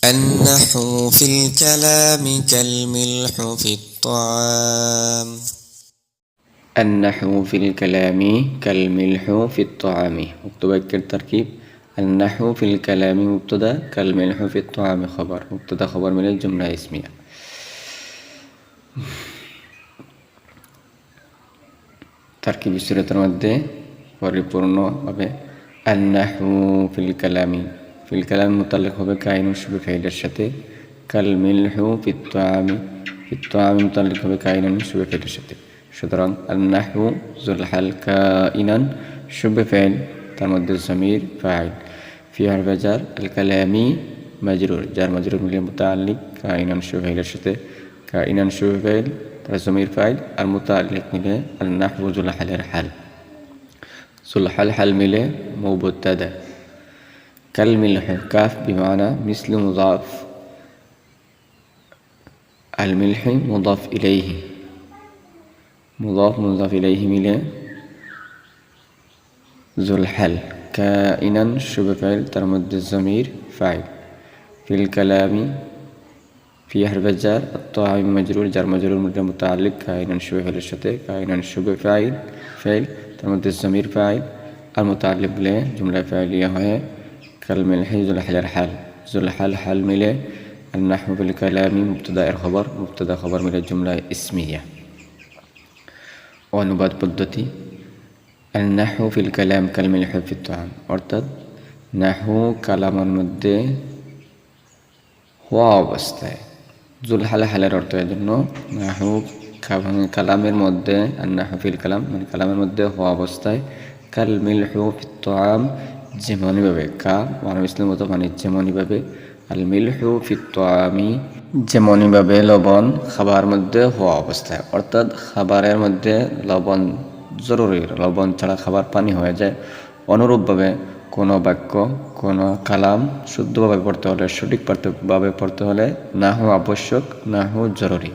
النحو في الكلام كالملح في الطعام. النحو في الكلام كالملح في الطعام. مبتدأ التركيب النحو في الكلام مبتدأ كالملح في الطعام خبر مبتدأ خبر من الجملة اسمية. تركيب সুরাতের মধ্যে পরিপূর্ণভাবে আন-নাহু feel কালামি feel কালাম মুতাল্লিক হবে কাইনুন শুভ ফাইলের সাথে কাল মিলহু ফিত তাআমি মুতাল্লিক হবে কাইনুন শুভ ফাইলের সাথে। সুতরাং আন-নাহু যুল হাল কাইনান শুভ ফাইল তার মধ্যে জমির ফাইল ফি হারফে জার আল কালামি মাজরুর যার মাজরুর মিলে মুতাল্লিক কাইনান শুভ ফাইলের সাথে কাইনান শুভ ফাইল তার জমির ফাইল আর মুতাল্লিক মিলে আন-নাহু যুল হালের হাল যুল হাল মিলে মুবতাদা কাল মিলহ কাফ বিমানা মিসলু মুদাফ আল মিলহ মুদাফ ইলাইহি মুদাফ ইলাইহি মিলে যুল হাল কাইনান শুভ ফাইল তার মধ্যে জমির ফাইল ফিল কালামি في حرف الجر الطاعم مجرور جر مجرور متعلق كائنا شبه فعل الشتى كائنا شبه فاعل تمد الضمير فاعل المتعلق له جملة فعلية هي كالملح ذو الحال حال مله النحو في الكلام مبتدا خبر من الجملة اسمية অনুবাদ পদ্ধতি النحو في الكلام كالملح في الطعام অর্থাৎ নাহু কালামের মধ্যে হওয়া অবস্থায় যুল হাল হালের অর্থ এর জন্য নাহু কালামের মধ্যে আন-নাহু ফিল কালাম মানে কালামের মধ্যে হওয়া অবস্থায় কাল মিলহু ফিত তাআম যেমনইভাবে কা মানব ইসলাম মতো মানে যেমনইভাবে আল মিলহু ফিত তাআমি যেমনইভাবে লবণ খাবার মধ্যে হওয়া অবস্থায় অর্থাৎ খাবারের মধ্যে লবণ জরুরি লবণ ছাড়া খাবার পানি হয়ে যায় অনুরূপভাবে কোনো বাক্য কোনো কালাম শুদ্ধভাবে পড়তে হলে সঠিকভাবে পড়তে হলে নাহু আবশ্যক নাহু জরুরি।